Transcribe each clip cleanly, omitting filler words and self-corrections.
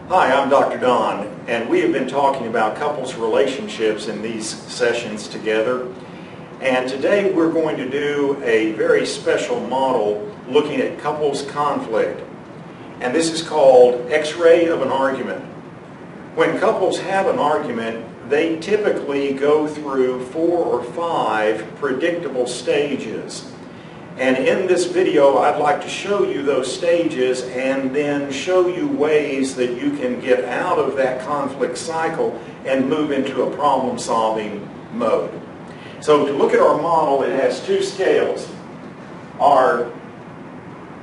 Hi, I'm Dr. Don, and we have been talking about couples relationships in these sessions together. And today we're going to do a very special model looking at couples conflict. And this is called X-ray of an argument. When couples have an argument, they typically go through 4 or 5 predictable stages. And in this video, I'd like to show you those stages and then show you ways that you can get out of that conflict cycle and move into a problem-solving mode. So to look at our model, it has 2 scales. Our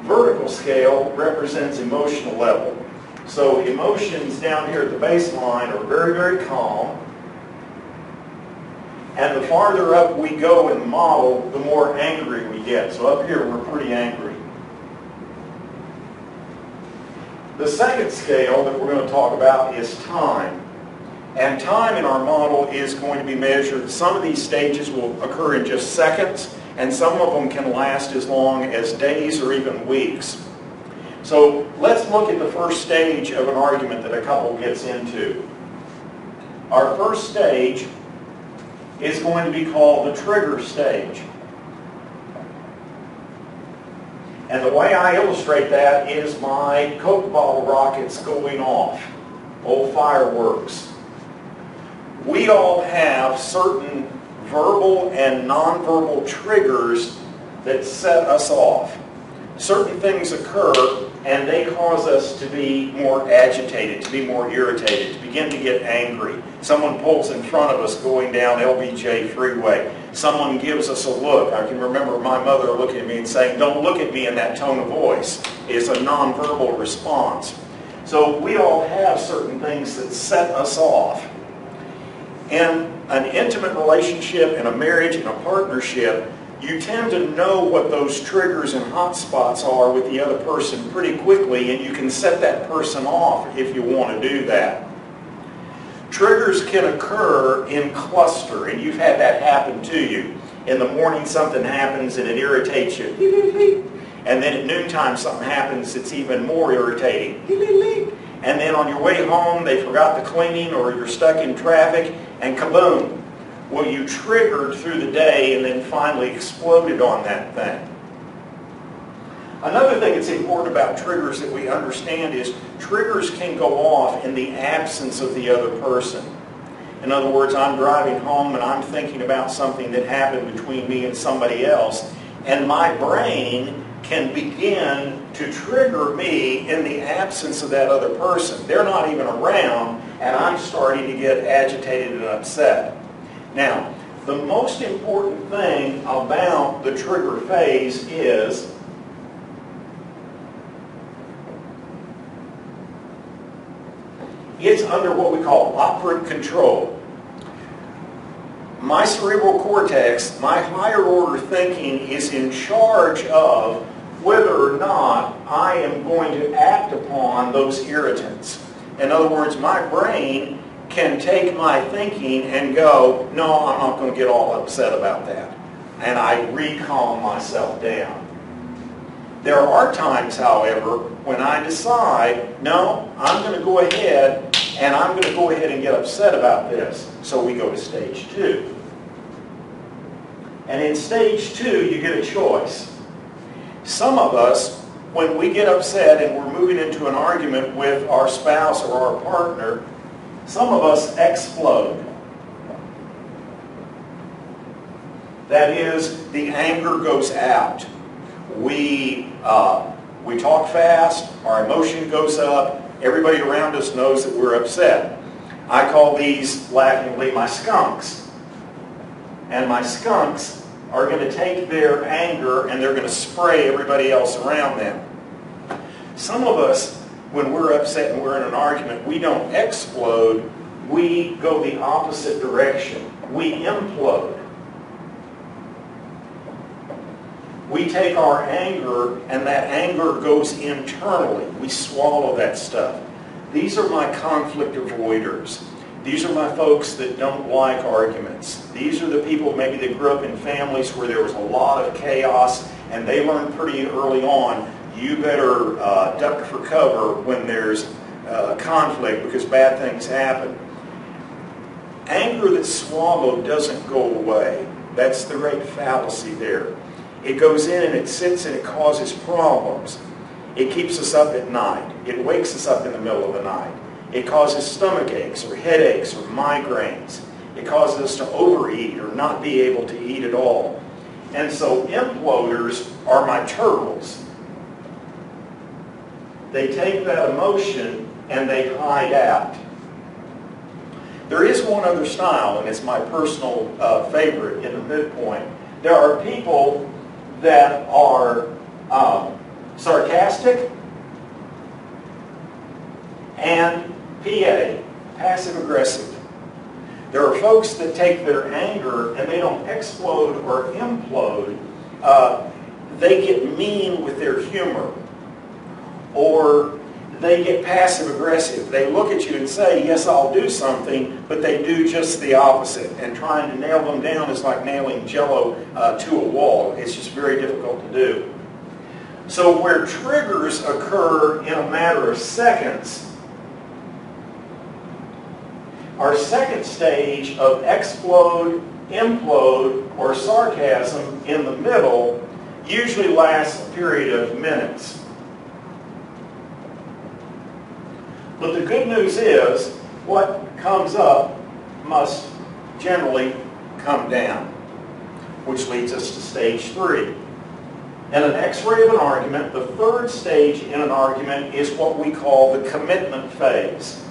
vertical scale represents emotional level. So emotions down here at the baseline are very, very calm. And the farther up we go in the model, the more angry we get. So up here, we're pretty angry. The second scale that we're going to talk about is time. And time in our model is going to be measured. Some of these stages will occur in just seconds, and some of them can last as long as days or even weeks. So let's look at the first stage of an argument that a couple gets into. Our first stage is going to be called the trigger stage. And the way I illustrate that is my Coke bottle rockets going off, old fireworks. We all have certain verbal and nonverbal triggers that set us off. Certain things occur and they cause us to be more agitated, to be more irritated, to begin to get angry. Someone pulls in front of us going down LBJ freeway. Someone gives us a look. I can remember my mother looking at me and saying, "Don't look at me in that tone of voice." It's a nonverbal response. So we all have certain things that set us off. In an intimate relationship, in a marriage, in a partnership, you tend to know what those triggers and hot spots are with the other person pretty quickly, and you can set that person off if you want to do that. Triggers can occur in cluster, and you've had that happen to you. In the morning something happens and it irritates you. And then at noontime something happens that's even more irritating. And then on your way home they forgot the cleaning or you're stuck in traffic and kaboom. Well, you triggered through the day and then finally exploded on that thing. Another thing that's important about triggers that we understand is triggers can go off in the absence of the other person. In other words, I'm driving home and I'm thinking about something that happened between me and somebody else, and my brain can begin to trigger me in the absence of that other person. They're not even around, and I'm starting to get agitated and upset. Now, the most important thing about the trigger phase is it's under what we call operant control. My cerebral cortex, my higher order thinking, is in charge of whether or not I am going to act upon those irritants. In other words, my brain can take my thinking and go, no, I'm not going to get all upset about that. And I recalm myself down. There are times, however, when I decide, no, I'm going to go ahead and I'm going to go ahead and get upset about this. So we go to stage 2. And in stage 2, you get a choice. Some of us, when we get upset and we're moving into an argument with our spouse or our partner, some of us explode. That is, the anger goes out. We talk fast, our emotion goes up, everybody around us knows that we're upset. I call these, laughingly, my skunks. And my skunks are going to take their anger and they're going to spray everybody else around them. Some of us, when we're upset and we're in an argument, we don't explode, we go the opposite direction. We implode. We take our anger and that anger goes internally. We swallow that stuff. These are my conflict avoiders. These are my folks that don't like arguments. These are the people maybe that grew up in families where there was a lot of chaos and they learned pretty early on, you better duck for cover when there's conflict because bad things happen. Anger that's swallowed doesn't go away. That's the great fallacy there. It goes in and it sits and it causes problems. It keeps us up at night. It wakes us up in the middle of the night. It causes stomach aches or headaches or migraines. It causes us to overeat or not be able to eat at all. And so imploders are my turtles. They take that emotion and they hide out. There is one other style, and it's my personal favorite in the midpoint. There are people that are sarcastic and PA, passive-aggressive. There are folks that take their anger and they don't explode or implode. They get mean with their humor. Or they get passive-aggressive. They look at you and say, yes, I'll do something, but they do just the opposite. And trying to nail them down is like nailing Jell-O to a wall. It's just very difficult to do. So where triggers occur in a matter of seconds, our second stage of explode, implode, or sarcasm in the middle usually lasts a period of minutes. But the good news is, what comes up must generally come down, which leads us to stage 3. And an X-ray of an argument, the third stage in an argument is what we call the commitment phase.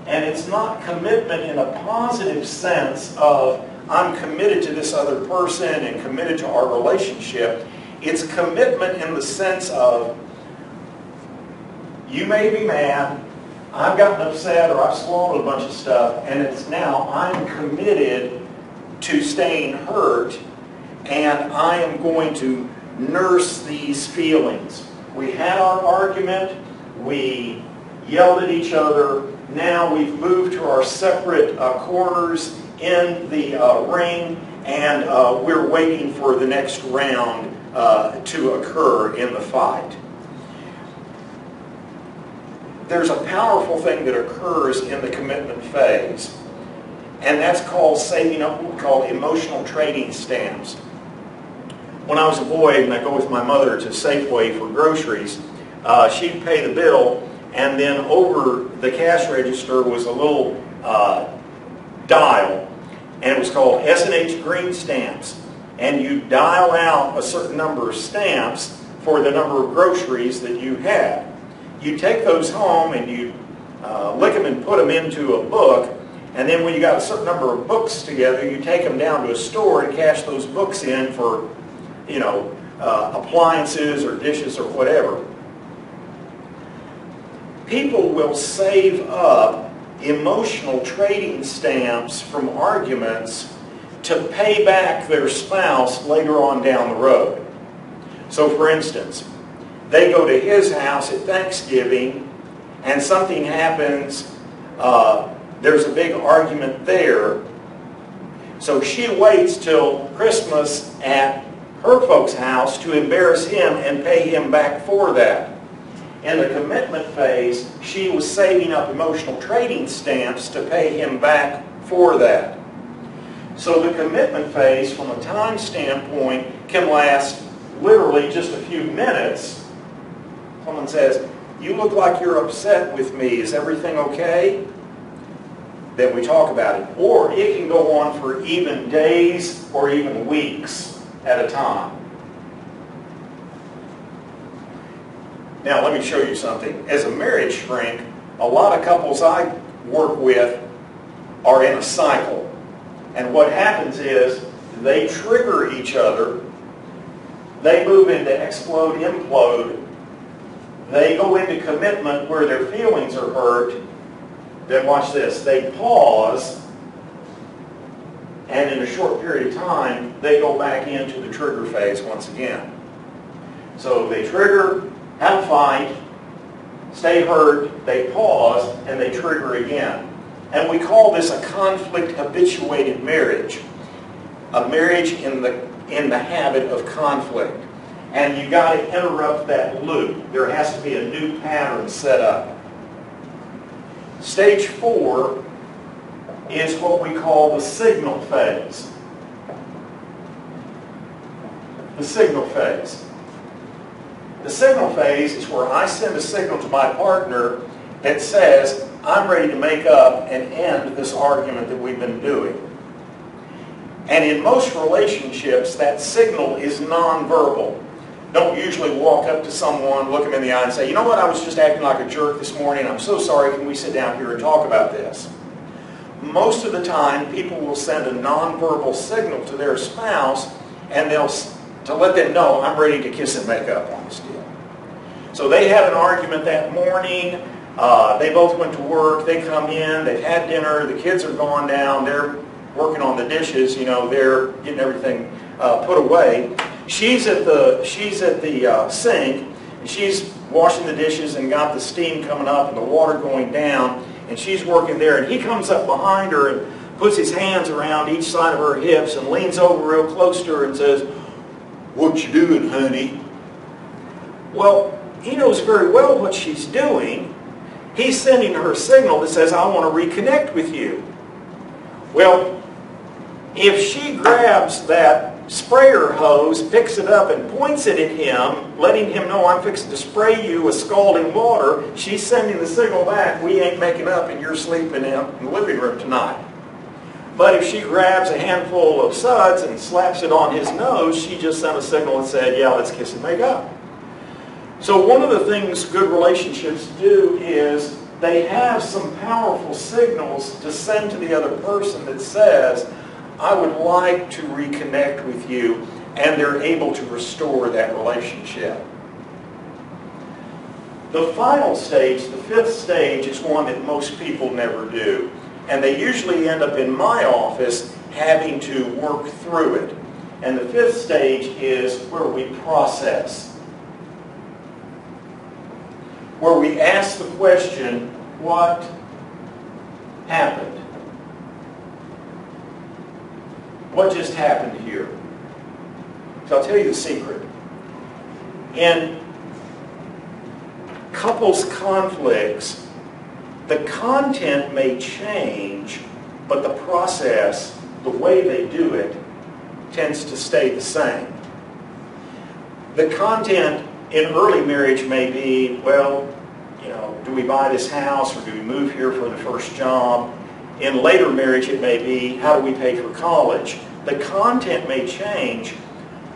And it's not commitment in a positive sense of I'm committed to this other person and committed to our relationship. It's commitment in the sense of you may be mad, I've gotten upset, or I've swallowed a bunch of stuff, and it's now I'm committed to staying hurt, and I am going to nurse these feelings. We had our argument, we yelled at each other, now we've moved to our separate corners in the ring, and we're waiting for the next round to occur in the fight. There's a powerful thing that occurs in the commitment phase, and that's called saving up what we call emotional trading stamps. When I was a boy and I'd go with my mother to Safeway for groceries, she'd pay the bill, and then over the cash register was a little dial, and it was called S&H green stamps. And you dial out a certain number of stamps for the number of groceries that you had. You take those home and you lick them and put them into a book, and then when you got a certain number of books together, you take them down to a store and cash those books in for, appliances or dishes or whatever. People will save up emotional trading stamps from arguments to pay back their spouse later on down the road. So for instance, they go to his house at Thanksgiving and something happens, there's a big argument there, so she waits till Christmas at her folks' house to embarrass him and pay him back for that. In the commitment phase, she was saving up emotional trading stamps to pay him back for that. So the commitment phase, from a time standpoint, can last literally just a few minutes. Someone says, you look like you're upset with me. Is everything okay? Then we talk about it. Or it can go on for even days or even weeks at a time. Now let me show you something. As a marriage shrink, a lot of couples I work with are in a cycle. And what happens is they trigger each other. They move into explode, implode. They go into commitment where their feelings are hurt. Then watch this. They pause, and in a short period of time, they go back into the trigger phase once again. So they trigger, have a fight, stay hurt, they pause, and they trigger again. And we call this a conflict-habituated marriage. A marriage in the habit of conflict. and you got to interrupt that loop. There has to be a new pattern set up. Stage 4 is what we call the signal phase. The signal phase. The signal phase is where I send a signal to my partner that says, I'm ready to make up and end this argument that we've been doing. And in most relationships, that signal is nonverbal. Don't usually walk up to someone, look them in the eye and say, you know what, I was just acting like a jerk this morning. I'm so sorry, can we sit down here and talk about this? Most of the time, people will send a nonverbal signal to their spouse and to let them know, I'm ready to kiss and make up on this deal. So they have an argument that morning. They both went to work. They come in. They've had dinner. The kids are gone down. They're working on the dishes. You know, they're getting everything put away. She's at the sink, and she's washing the dishes and got the steam coming up and the water going down, and she's working there. And he comes up behind her and puts his hands around each side of her hips and leans over real close to her and says, "What you doing, honey?" Well, he knows very well what she's doing. He's sending her a signal that says, I want to reconnect with you. Well, if she grabs that sprayer hose, picks it up and points it at him, letting him know I'm fixing to spray you with scalding water, she's sending the signal back, we ain't making up and you're sleeping in the living room tonight. But if she grabs a handful of suds and slaps it on his nose, she just sent a signal and said, yeah, let's kiss and make up. So one of the things good relationships do is they have some powerful signals to send to the other person that says, I would like to reconnect with you, and they're able to restore that relationship. The final stage, the 5th stage, is one that most people never do. And they usually end up in my office having to work through it. And the 5th stage is where we process. Where we ask the question, what happened? What just happened here? So I'll tell you the secret. In couples conflicts, the content may change, but the process, the way they do it, tends to stay the same. The content in early marriage may be, well, you know, do we buy this house or do we move here for the first job? In later marriage it may be, how do we pay for college? The content may change,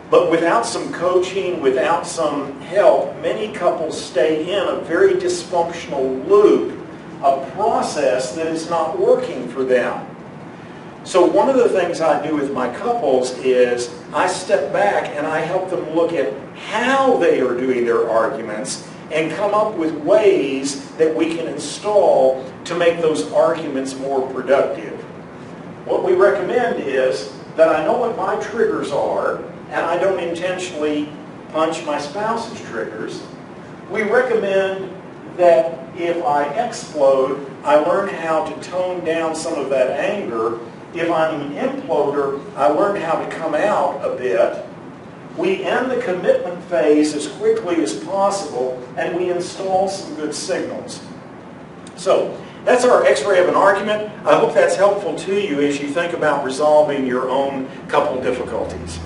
but without some coaching, without some help, many couples stay in a very dysfunctional loop, a process that is not working for them. So one of the things I do with my couples is I step back and I help them look at how they are doing their arguments and come up with ways that we can install to make those arguments more productive. What we recommend is that I know what my triggers are, and I don't intentionally punch my spouse's triggers. We recommend that if I explode, I learn how to tone down some of that anger. If I'm an imploder, I learn how to come out a bit. We end the commitment phase as quickly as possible, and we install some good signals. So that's our X-ray of an argument. I hope that's helpful to you as you think about resolving your own couple difficulties.